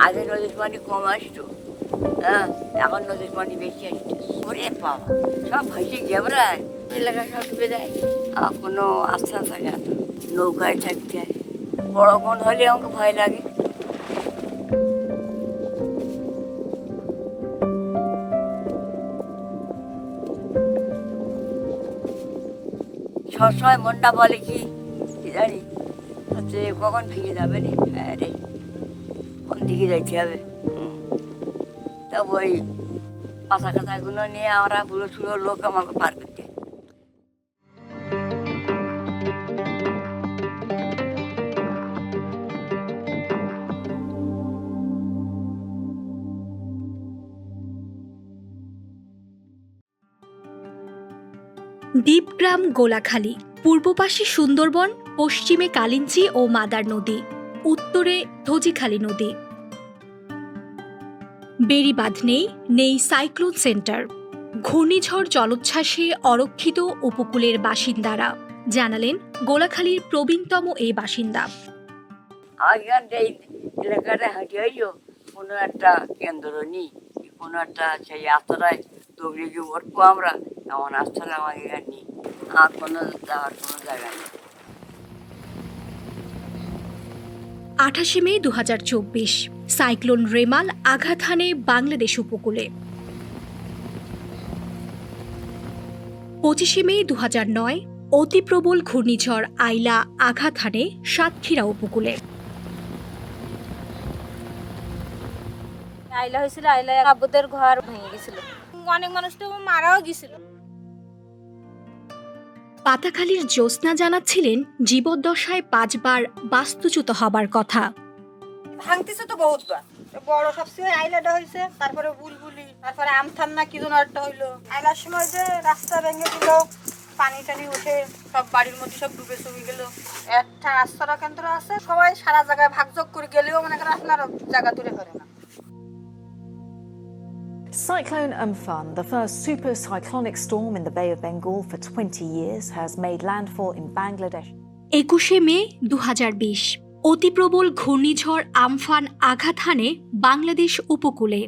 আগে নদীর পানি কম আসতো, হ্যাঁ, এখন নদীর পানি বেশি আসতো। ওরে বাবা, সব ভাসি ঘেবড়ায়, এলাকা সব ডুবে যায়। আমার কোনো আস্থা থাকে না, নৌকায় থাকতে হয়। বড় কোন হলে আমাকে ভয় লাগে। সবসময় মনটা বলে কি জানি হচ্ছে কখন ভেঙে যাবে রে, হ্যাঁ রে, কোন দিকে যাইতে হবে। তা ওই পাতা কাতাগুলো নিয়ে আমরা বুড়ো চুড়ো লোক আমাকে পার করতে। দ্বীপগ্রাম গোলাখালী, পূর্ব পাশে সুন্দরবন, পশ্চিমে কালিঞ্চি ও মাদার নদী, উত্তরে ধজিখালী নদী। বেড়িবাঁধ নেই, নেই সাইক্লোন সেন্টার। ঘূর্ণিঝড় জলোচ্ছ্বাসে অরক্ষিত উপকূলের বাসিন্দারা জানালেন গোলাখালীর প্রবীণতম এই বাসিন্দা। আগেকার এই এলাকাটা হাঁটি হইলেও কোনো একটা কেন্দ্র নেই, কোনো একটা সেই আস্থাটায় দৌড়ে গিয়ে উঠবো আমরা, এমন আস্থাটা আমাকে এখানে নেই। আর কোনো যাওয়ার কোনো জায়গা নেই। 28 মে 2024 সাইক্লোন রেমাল আঘাত হানে বাংলাদেশ উপকূলে। 25 মে 2009 অতি প্রবল ঘূর্ণিঝড় আইলা আঘাত হানে সাতক্ষীরা উপকূলে। আইলা হয়েছিল, আইলা আব্বুদের ঘর ভেঙে গেছিল, অনেক মানুষ তো মারাও গেছিল। পাতাখালীর জ্যোৎস্না জানাচ্ছিলেন জীবদ্দশায় 5 বার বাস্তুচ্যুত হবার কথা। ভাঙতেছে তো বহুতবার, বড় সবচেয়ে আইলাটা হয়েছে, তারপরে বুলবুলি, তারপরে আমথান না কি যেন একটা হইলো। আইলার সময় যে রাস্তা ভেঙে দিল, পানি টানি উঠে সব বাড়ির মধ্যে সব ডুবে চুবে গেল। একটা আশ্রয় কেন্দ্র আছে, সবাই সারা জায়গায় ভাগযোগ করে গেলেও মনে করেন আপনার জায়গা তুলে ধরে না। Cyclone Amphan, the first super cyclonic storm in the Bay of Bengal for 20 years, has made landfall in Bangladesh. 21 মে 2020 অতিপ্রবল ঘূর্ণিঝড় আমফান আঘাত হানে বাংলাদেশ উপকূলে।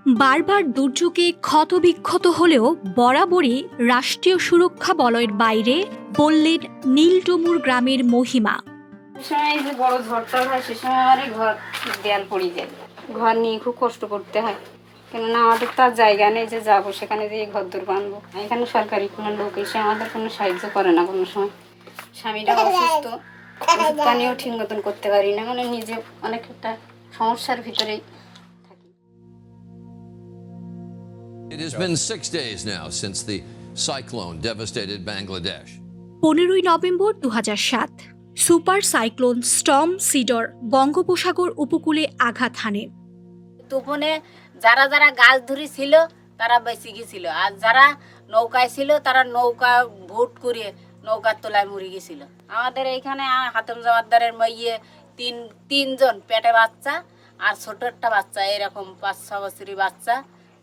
বারবার দুর্যোগে ক্ষতবিক্ষত হলেও বরাবরই রাষ্ট্রীয় সুরক্ষা বলয়ের বাইরে, বললেন নীলডুমুর গ্রামের মহিমা। সময় যে বড় ঝড়টা হয় সে সময় আমারই ঘর দেয়াল পড়ে যায়, ঘর নিয়ে খুব কষ্ট করতে হয়, কেননা আমাদের তো আর জায়গা নেই যে যাবো সেখানে যেয়ে ঘর দূর বানবো। এখানে সরকারি কোনো লোক এসে আমাদের কোনো সাহায্য করে না কোনো সময়। স্বামীরা অসুস্থ, ওষুধ পানিও ঠিক মতন করতে পারি না, মানে নিজে অনেক একটা সমস্যার ভিতরেই থাকি। It has been 6 days now since the cyclone devastated Bangladesh. 15 November 2007 super cyclone storm Sidr বঙ্গোপসাগর উপকূলে আঘাত হানে। তুফানে যারা যারা গাছ ধরে ছিল তারা বেঁচে গেছিল, আর যারা নৌকায় ছিল তারা নৌকা ভোট করে নৌকার তলায় মরে গেছিল। আমাদের এইখানে হাতম জমাদ্দারের মেয়ে তিনজন পেটে বাচ্চা আর ছোট একটা বাচ্চা, এরকম 5-6 বছরের বাচ্চা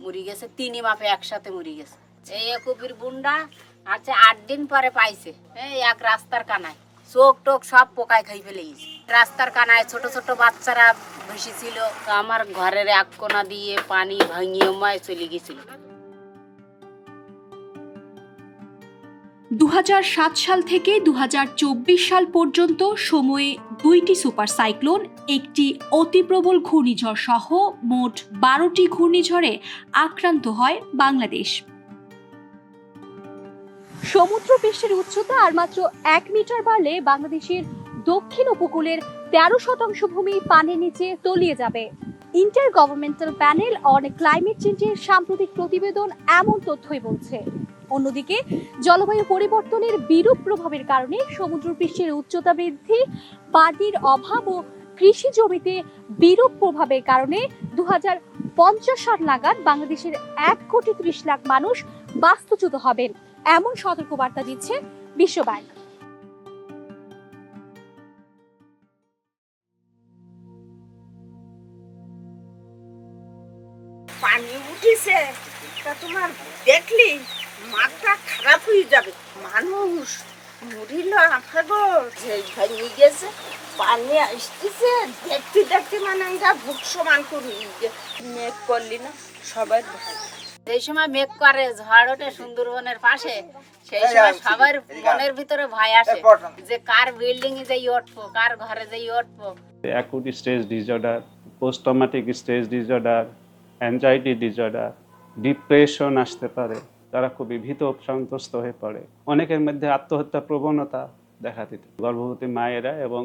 মরে গেছে, 3 মাপে একসাথে মরে গেছে। এই কবির বুন্ডা আছে 8 দিন পরে পাইছে, এই এক রাস্তার কানায় চোখ টোক সব পোকায় খাই ফেলে গেছে। রাস্তার কানায় ছোট ছোট বাচ্চারা বসেছিল, আমার ঘরের এক কোনা দিয়ে পানি ভাঙিয়ে মায় চলে গেছিল। 2007 সাল থেকে 2024 সাল পর্যন্ত সময়ে 2টি সুপার সাইক্লোন, একটি অতিপ্রবল ঘূর্ণিঝড় সহ মোট 12টি ঘূর্ণিঝড়ে আক্রান্ত হয় বাংলাদেশ। সমুদ্র পৃষ্ঠের উচ্চতা আর মাত্র 1 মিটার বাড়লে বাংলাদেশের দক্ষিণ উপকূলের 13% ভূমি পানির নিচে তলিয়ে যাবে। Inter governmental panel on climate চেঞ্জের সাম্প্রতিক প্রতিবেদন এমন তথ্যই বলছে। অন্যদিকে জলবায়ু পরিবর্তনের বিরূপ প্রভাবের কারণে সমুদ্র পৃষ্ঠের উচ্চতা বৃদ্ধি, পানির অভাব ও কৃষি জমিতে বিরূপ প্রভাবের কারণে 2050 সাল নাগাদ বাংলাদেশের 1,30,00,000 মানুষ বাস্তুচ্যুত হবেন, এমন সতর্কবার্তা দিচ্ছে বিশ্বব্যাংক। পানি উঠেছে তা তোমার দেখলি মাথা খারাপ হয়ে যাবে। মানুষ মরিল, আপনার ভেঙে গেছে, পানি আসতেছে দেখতে দেখতে মানে আমরা বুক সমান করি মেঘ করলি না সবার ভয়। যেই সময় মেঘ করে ঝড় ওঠে সুন্দরবনের পাশে, সেই সময় সবার মনের ভিতরে ভয় আসে যে কার বিল্ডিং এ যাই উঠবো, কার ঘরে যাই উঠবো। Acute stress disorder, post traumatic stress disorder, anxiety disorder, depression আসতে পারে। তারা খুবই ভীত সন্ত্রস্ত হয়ে পড়ে। অনেকের মধ্যে আত্মহত্যা প্রবণতা দেখা দিতে, গর্ভবতী মায়েরা এবং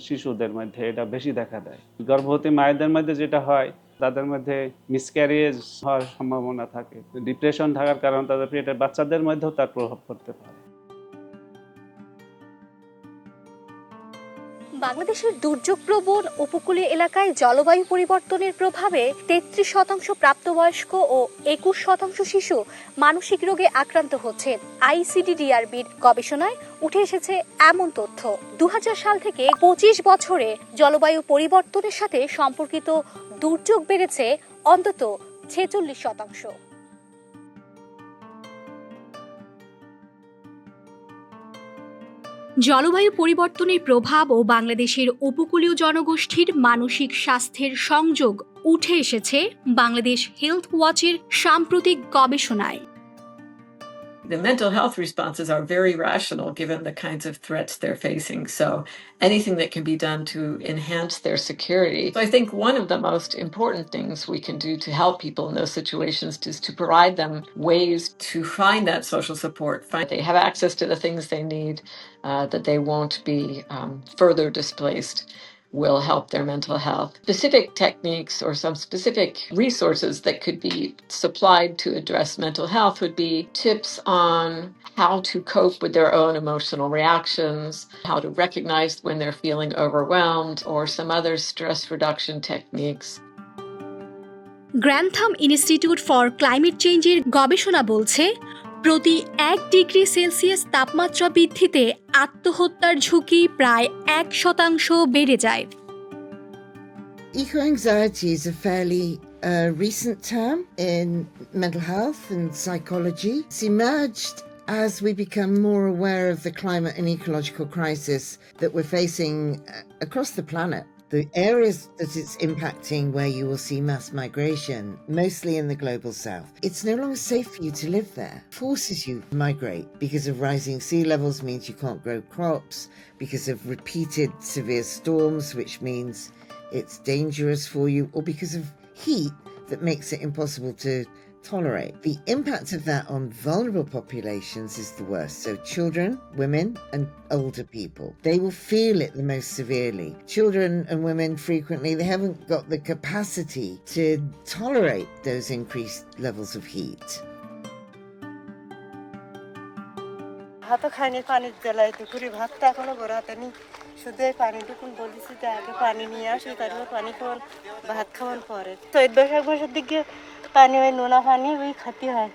শিশুদের মধ্যে এটা বেশি দেখা দেয়। গর্ভবতী মায়েদের মধ্যে যেটা হয়, তাদের মধ্যে মিসক্যারিয়েজ হওয়ার সম্ভাবনা থাকে। ডিপ্রেশন থাকার কারণে তাদের পেটের বাচ্চাদের মধ্যেও তার প্রভাব পড়তে পারে। বাংলাদেশের দুর্যোগপ্রবণ উপকূলীয় এলাকায় জলবায়ু পরিবর্তনের প্রভাবে 33% প্রাপ্তবয়স্ক ও 21% শিশু মানসিক রোগে আক্রান্ত হচ্ছে। আইসিডিডিআরবির গবেষণায় উঠে এসেছে এমন তথ্য। 2000 সাল থেকে 25 বছরে জলবায়ু পরিবর্তনের সাথে সম্পর্কিত দুর্যোগ বেড়েছে অন্তত 46%। জলবায়ু পরিবর্তনের প্রভাব ও বাংলাদেশের উপকূলীয় জনগোষ্ঠীর মানসিক স্বাস্থ্যের সংযোগ উঠে এসেছে বাংলাদেশ হেলথ ওয়াচের সাম্প্রতিক গবেষণায়। The mental health responses are very rational given the kinds of threats they're facing. So anything that can be done to enhance their security. So I think one of the most important things we can do to help people in those situations is to provide them ways to find that social support, find they have access to the things they need, that they won't be further displaced, will help their mental health. Specific techniques or some specific resources that could be supplied to address mental health would be tips on how to cope with their own emotional reactions, how to recognize when they're feeling overwhelmed, or some other stress reduction techniques. Grantham institute for climate চেঞ্জের গবেষণা বলছে, প্রতি 1 degree Celsius তাপমাত্রা বৃদ্ধিতে আত্মহত্যার ঝুঁকি প্রায় 1% বেড়ে যায়। Eco-anxiety is a fairly recent term in mental health and psychology. It's emerged as we become more aware of the climate and ecological crisis that we're facing across the planet. The areas that it's impacting where you will see mass migration, mostly in the global south, it's no longer safe for you to live there. It forces you to migrate because of rising sea levels means you can't grow crops, because of repeated severe storms, which means it's dangerous for you, or because of heat that makes it impossible to tolerate. The impact of that on vulnerable populations is the worst. So children, women, and older people, they will feel it the most severely. Children and women frequently, they haven't got the capacity to tolerate those increased levels of heat. ভাতও খাইনি পানির জ্বালায়, দুপুরে ভাতটা এখনো গড়াতে নি, শুধু এই পানিটুকুন বলেছি যে আগে পানি নিয়ে আসি, তারপর পানি খাওয়ান, ভাত খাওয়ান পরে। চৈত বৈশাখ মাসের দিকে পানি ওই নোনা পানি ওই খাতি হয়,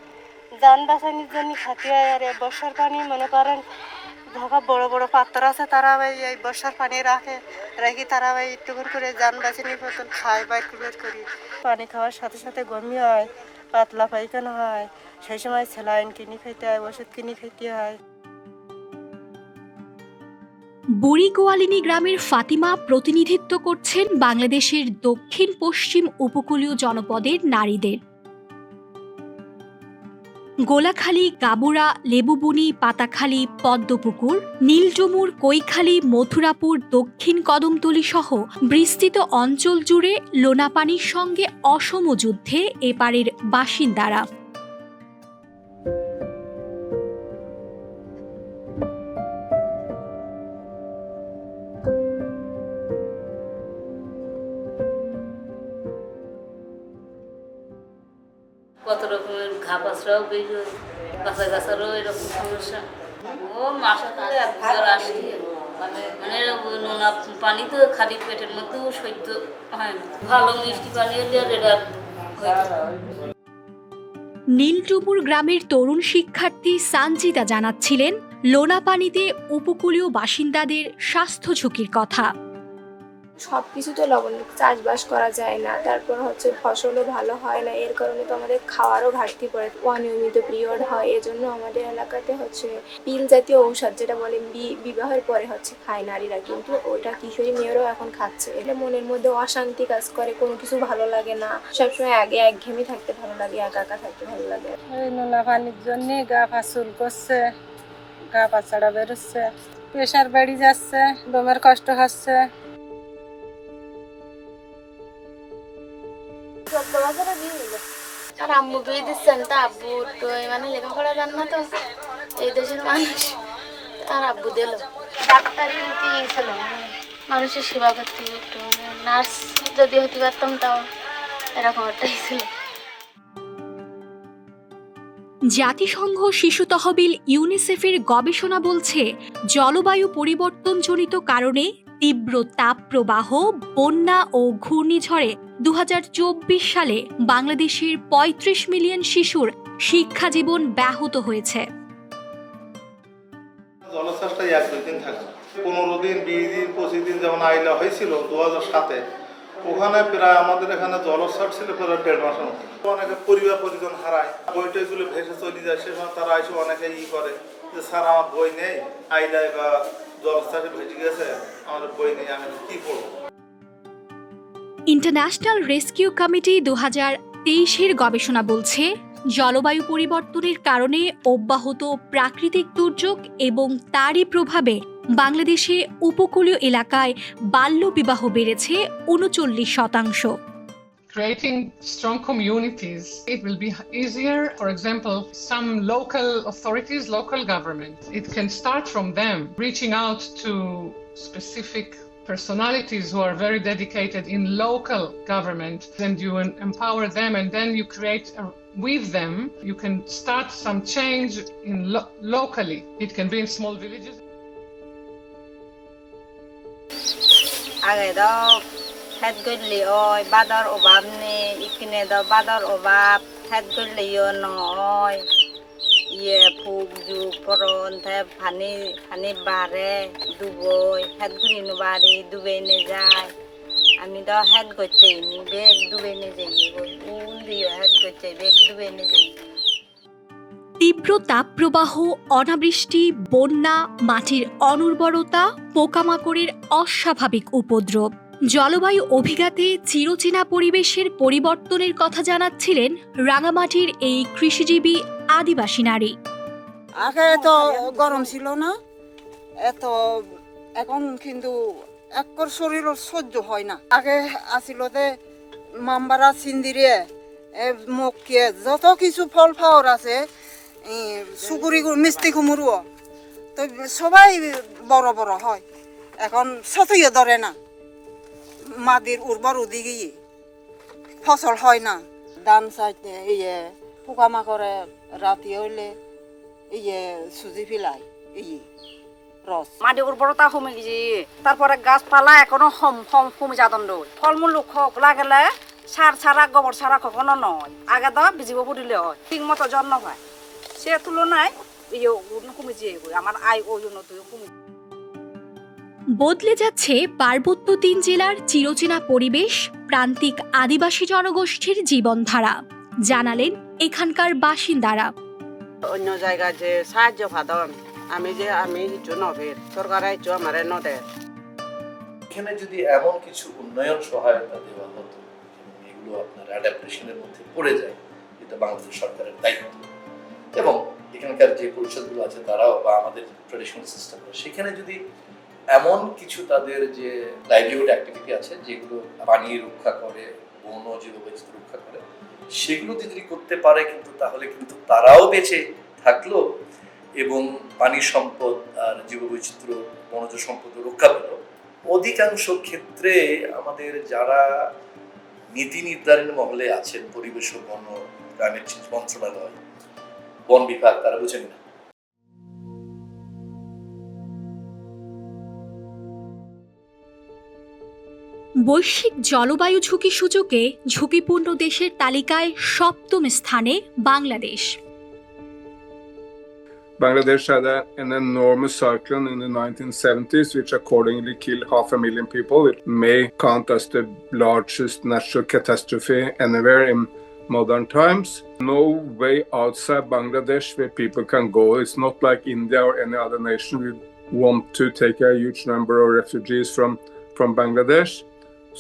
যান বাঁচানির জন্য খাতি হয়। আর এই বর্ষার পানি মনে করেন ঢাকা বড় বড় পাত্র আছে, তারা এই বর্ষার পানি রেখে তারা একটু করে যান বাঁচানি বোতল খায়, বাইর করি। পানি খাওয়ার সাথে সাথে বমি হয়, পাতলা পায়খানা হয়, সেই সময় স্যালাইন কিনে খেতে হয়, ওষুধ কিনে খেতে হয়। বুড়িগোয়ালিনী গ্রামের ফাতিমা প্রতিনিধিত্ব করছেন বাংলাদেশের দক্ষিণ পশ্চিম উপকূলীয় জনপদের নারীদের। গোলাখালী, গাবুরা, লেবুবুনি, পাতাখালী, পদ্মপুকুর, নীলডুমুর, কৈখালী, মথুরাপুর, দক্ষিণ কদমতলী সহ বিস্তৃত অঞ্চল জুড়ে লোনাপানির সঙ্গে অসম যুদ্ধে এপারের বাসিন্দারা। কত রকমের ঘা পাশরাও বেরিয়ে, কাঁচা গাছারও এরকম সমস্যা। ও মাসে জ্বর আসছে, মানে নোনা পানি তো খালি পেটের মধ্যেও সহ্য হয় না, ভালো মিষ্টি পানি হলে এটা হয়। নীলডুমুর গ্রামের তরুণ শিক্ষার্থী সানজিদা জানাচ্ছিলেন লোনা পানিতে উপকূলীয় বাসিন্দাদের স্বাস্থ্য ঝুঁকির কথা। সব কিছু তো লবণ চাষবাস করা যায় না, তারপর হচ্ছে ফসলও ভালো হয় না, এর কারণে তো আমাদের খাওয়ারও ঘাটতি পড়ে, অনিয়মিত পিরিয়ড হয়। এজন্য আমাদের এলাকাতে হচ্ছে পিল জাতীয় ঔষধ যেটা বলে বিবাহের পরে হচ্ছে খায় নারীরা, কিন্তু ওটা কিশোরী মেয়েরাও এখন খাচ্ছে। এটা মনের মধ্যে অশান্তি কাজ করে, কোনো কিছু ভালো লাগে না, সবসময় আগে একঘেয়েমি থাকতে ভালো লাগে, একা একা থাকতে ভালো লাগে। এই নোনা পানির জন্য গা ফাসুল করছে, গা পাচাড়া বেরোচ্ছে, প্রেশার বেড়ে যাচ্ছে, দমের কষ্ট হচ্ছে। আর আম্মু বিয়ে দিচ্ছেন, তা আব্বু তো মানে লেখাপড়া জান না, তো এই দেশের মানুষ, আর আব্বু দিল ডাক্তারি হতে গিয়েছিল, মানুষের সেবা করতে, একটু নার্স যদি হতে পারতাম তাও এরকম একটা ছিল। জাতিসংঘ শিশু তহবিল ইউনিসেফের গবেষণা বলছে, জলবায়ু পরিবর্তনজনিত কারণে তীব্র তাপ প্রবাহ, বন্যা ও ঘূর্ণিঝড়ে 2024 সালে বাংলাদেশের 35 মিলিয়ন শিশুর শিক্ষা জীবন ব্যাহত হয়েছে। জলোচ্ছ্বাসটা 1-2 দিন থাকে, 15 দিন, 20 দিন, 25 দিন যেমন আইলা হয়েছিল 2007-এ, ওখানে প্রায় আমাদের এখানে জলোচ্ছ্বাস ছিল প্রায় 1.5 মাসের মতো। অনেকে পরিবার পরিজন হারায়, বইটইগুলো ভেসে চলে যায়, সে সময় তারা এসে অনেকে করে যে স্যার আমার বই নেই, আইলায় বা জলোচ্ছ্বাসে ভেসে গেছে, আমাদের বই নেই, আমি কি করবো। ইন্টারন্যাশনাল রেস্কিউ কমিটি 2023-এর গবেষণা বলছে, জলবায়ু পরিবর্তনের কারণে অব্যাহত প্রাকৃতিক দুর্যোগ এবং তারই প্রভাবে বাংলাদেশে উপকূলীয় এলাকায় বাল্যবিবাহ বেড়েছে 39%। Creating strong communities, it will be easier. For example, some local authorities, local government, it can start from them, reaching out to specific personalities who are very dedicated in local government, and you empower them, and then you create with them, you can start some change in locally. It can be in small villages. আগে দাও head গলি ওই বাদর অভাব নেই, ইকিনে দাও বাদর অভাব হেড গলিও নয়, ইয়ে ফুক যুগ পরন ফানি বাড়ে ডুবই হেড গুলি বাড়ি ডুবে নে যায়, আমি তো হেড করছি নি বেগ ডুবে নে যাই, উল দিও হেড করছে বেগ ডুবে নে যাই। তীব্র তাপপ্রবাহ, অনাবৃষ্টি, বন্যা, মাটির অনুর্বরতা, পোকামাকড়ের অস্বাভাবিক উপদ্রব, জলবায়ু অভিঘাতে চিরচেনা পরিবেশের পরিবর্তনের কথা জানাচ্ছিলেন রাঙামাটির এই কৃষিজীবী আদিবাসী নারী। আগে এত গরম ছিল না, এত এখন কিন্তু একর শরীর সহ্য হয় না। আগে আসিল যে মাম্বারা সিন্দিরে মকিয়ে যত কিছু ফল ফাওয়ার আছে, সুগুরি মিষ্টি কুমড়ো তো সবাই বড় বড় হয়, এখন সতইয়ে ধরে না, মাটির উর্বর ওদিকে ফসল হয় না, ধান চাইতে ইয়ে পোকামাকড়ে রাতি হইলে ইয়ে সুজি ফিলাই রস, মাটির উর্বরতা কমে গেছে, তারপরে গাছপালা এখনো কমে যাদণ্ড, ফলমূল লাগলে সার ছাড়া গোবর ছাড়া কখনো নয়, আগে তো বিজিব পড়িলে হয়, ঠিক মতো যত্ন হয়, সে তুলনায় কমেছে, আমার আয় ওই জন্য কমে। বদলে যাচ্ছে পার্বত্য 3 জেলার চিরচেনা পরিবেশ, প্রান্তিক আদিবাসী জনগোষ্ঠীর জীবনধারা, জানালেন এখানকার বাসিন্দারা। অন্য জায়গায় যে সাহায্য পাতাম আমি কিছু নভের সরকার আমার নদের, এখানে যদি এমন কিছু উন্নয়ন সহায়তা দেওয়া হতো, এগুলো আপনার অ্যাডাপ্টেশনের মধ্যে পড়ে যায়, এটা বাংলাদেশ সরকারের দায়িত্ব, এবং এখানকার যে পরিষদগুলো আছে তারাও বা আমাদের ট্রেডিশনাল সিস্টেম, সেখানে যদি এমন কিছু তাদের যে লাইভলিহুড অ্যাক্টিভিটি আছে যেগুলো পানি রক্ষা করে, বন ও জীববৈচিত্র্য রক্ষা করে, সেগুলো যদি করতে পারে, কিন্তু তাহলে কিন্তু তারাও বেঁচে থাকলো এবং পানি সম্পদ আর জীববৈচিত্র্য বনজ সম্পদ রক্ষা পেল। অধিকাংশ ক্ষেত্রে আমাদের যারা নীতি নির্ধারণ মহলে আছেন, পরিবেশ ও বন ক্লাইমেট চেঞ্জ মন্ত্রণালয়, বন বিভাগ, তারা বুঝেন না। বৈশ্বিক জলবায়ু ঝুঁকি সূচকে ঝুঁকিপূর্ণ দেশের তালিকায় 7ম স্থানে Bangladesh. Bangladesh had an enormous cyclone in the 1970s, which accordingly killed 500,000 people. It may count as the largest natural catastrophe anywhere in modern times. No way outside Bangladesh where people can go. It's not like India or any other nation who want to take a huge number of refugees from Bangladesh.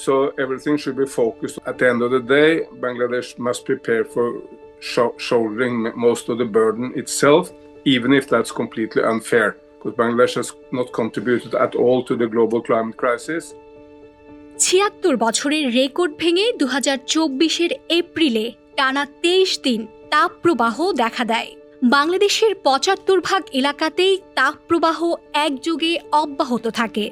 So everything should be focused. At the end of the day, Bangladesh must prepare for shouldering most of the burden itself, even if that's completely unfair, because Bangladesh has not contributed at all to the global climate crisis. ৭৬ বছরের record ভেঙে 2024-এর এপ্রিলে টানা 23 দিন তাপপ্রবাহ দেখা দেয়। বাংলাদেশের ৭৫% এলাকাতেই তাপপ্রবাহ একযোগে অব্যাহত থাকে।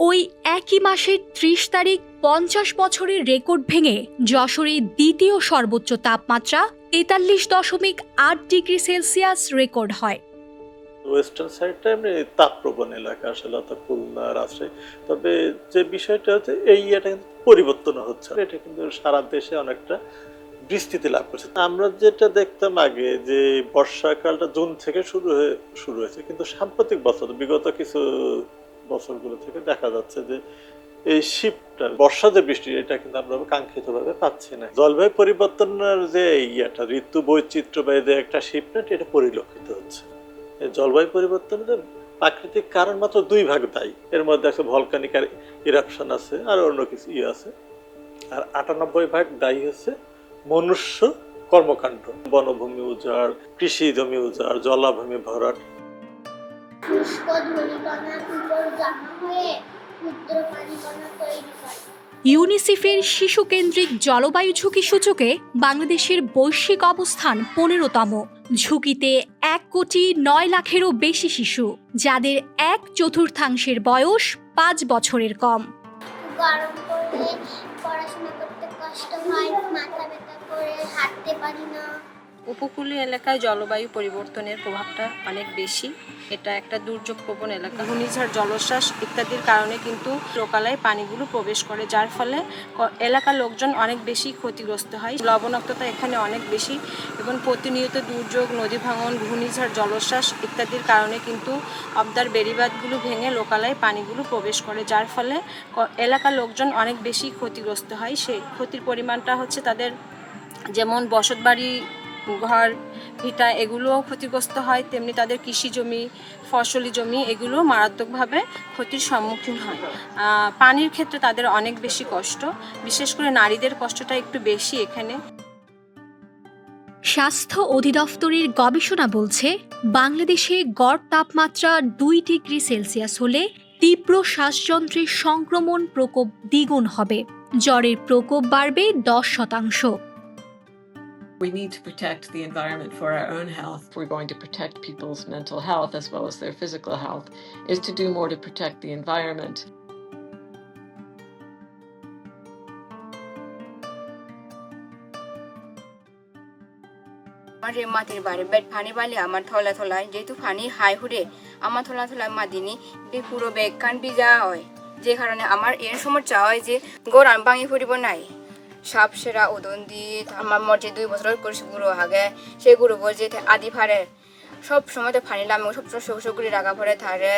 ওই একই মাসের 30 তারিখ 50 বছরের রেকর্ড ভেঙে যশোরে দ্বিতীয় সর্বোচ্চ তাপমাত্রা 43.8 ডিগ্রি সেলসিয়াস রেকর্ড হয়। ওয়েস্টার্ন সাইডটা এমনি তাপপ্রবণ এলাকা আসলে, অর্থাৎ খুলনা, রাজশাহী। তবে যে বিষয়টা হচ্ছে এই ইয়েটা কিন্তু পরিবর্তন হচ্ছে, এটা কিন্তু সারা দেশে অনেকটা বিস্তৃতি লাভ করছে। আমরা যেটা দেখতাম আগে যে বর্ষাকালটা জুন থেকে শুরু হয়েছে, কিন্তু সাম্প্রতিক বছর বিগত কিছু বছরগুলো থেকে দেখা যাচ্ছে যে এই শিফটটা, বর্ষা যে বৃষ্টি, এটা কিন্তু আমরা কাঙ্ক্ষিতভাবে পাচ্ছি না। জলবায়ু পরিবর্তনের যে ইয়েটা, ঋতু বৈচিত্র্য বা যে একটা শিফট, এটা পরিলক্ষিত হচ্ছে। এই জলবায়ু পরিবর্তনের প্রাকৃতিক কারণ মাত্র 2 ভাগ দায়ী। এর মধ্যে আছে ভলকানিক ইরাপশন আছে, আর অন্য কিছু আছে। আর 98 ভাগ দায়ী হচ্ছে মনুষ্য কর্মকাণ্ড, বনভূমি উজাড়, কৃষি জমি উজাড়, জলাভূমি ভরাট। ইউনিসেফের শিশুকেন্দ্রিক জলবায়ু ঝুঁকি সূচকে বাংলাদেশের বৈশ্বিক অবস্থান 15তম। ঝুঁকিতে 1,09,00,000-এরও বেশি শিশু, যাদের 1/4 বয়স 5 বছরের কম। গরম পড়লে পড়াশোনা করতে কষ্ট হয়, মাথা ব্যথা করে, হাঁটতে পারি না। উপকূলীয় এলাকায় জলবায়ু পরিবর্তনের প্রভাবটা অনেক বেশি। এটা একটা দুর্যোগপ্রবণ এলাকা। ঘূর্ণিঝড়, জলোচ্ছ্বাস ইত্যাদির কারণে কিন্তু লোকালয়ে পানিগুলো প্রবেশ করে, যার ফলে এলাকার লোকজন অনেক বেশি ক্ষতিগ্রস্ত হয়। লবণাক্ততা এখানে অনেক বেশি এবং প্রতিনিয়ত দুর্যোগ, নদী ভাঙন, ঘূর্ণিঝড়, জলোচ্ছ্বাস ইত্যাদির কারণে কিন্তু আবদার বেড়িবাঁধগুলো ভেঙে লোকালয়ে পানিগুলো প্রবেশ করে, যার ফলে এলাকার লোকজন অনেক বেশি ক্ষতিগ্রস্ত হয়। সেই ক্ষতির পরিমাণটা হচ্ছে তাদের যেমন বসতবাড়ি, ঘর ভিটা এগুলোও ক্ষতিগ্রস্ত হয়, তেমনি তাদের কৃষি জমি, ফসলি জমি এগুলো মারাত্মকভাবে ক্ষতির সম্মুখীন হয়। পানির ক্ষেত্রে তাদের অনেক বেশি কষ্ট, বিশেষ করে নারীদের কষ্টটা একটু বেশি এখানে। স্বাস্থ্য অধিদপ্তরের গবেষণা বলছে, বাংলাদেশে গড় তাপমাত্রা 2 ডিগ্রি সেলসিয়াস হলে তীব্র শ্বাসযন্ত্রের সংক্রমণ প্রকোপ দ্বিগুণ হবে, জ্বরের প্রকোপ বাড়বে 10%। We need to protect the environment for our own health. If we're going to protect people's mental health as well as their physical health, is to do more to protect the environment. আমার মাটির বাড়ি bed funny বালি আমার থলা থলায়, যেহেতু funny high হুড়ে আমার থলা থলায় মাদিনী পুরো বেগ কান বিজা হয়, যে কারণে আমার এর সমস্যা হয় যে গোড়ান ভাঙি ফুরিব নাই। সাপ সেরা ওদন দিয়ে আমার মর্জি 2 বছর করছি গুঁড়ো হাগে, সেই গুঁড়ো বলছে আদি ফারে সব সময় তো ফানি লামে সব সবগুলি রাগা ভরে থারে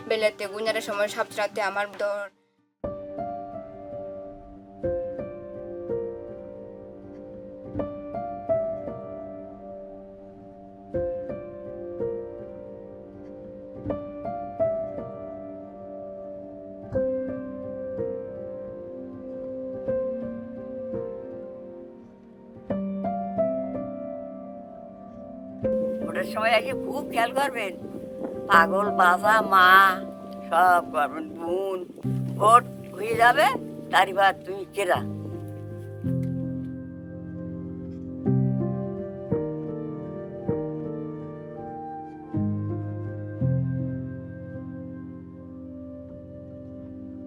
বেলেতে গুঞ্জারের সময় সাপ রাতে আমার দর। ভোটের সময় এসে খুব খেয়াল করবেন, পাগল বাবা মা সব করবেন, বোন ভোট হয়ে যাবে তারই বাদ তুমি কেরা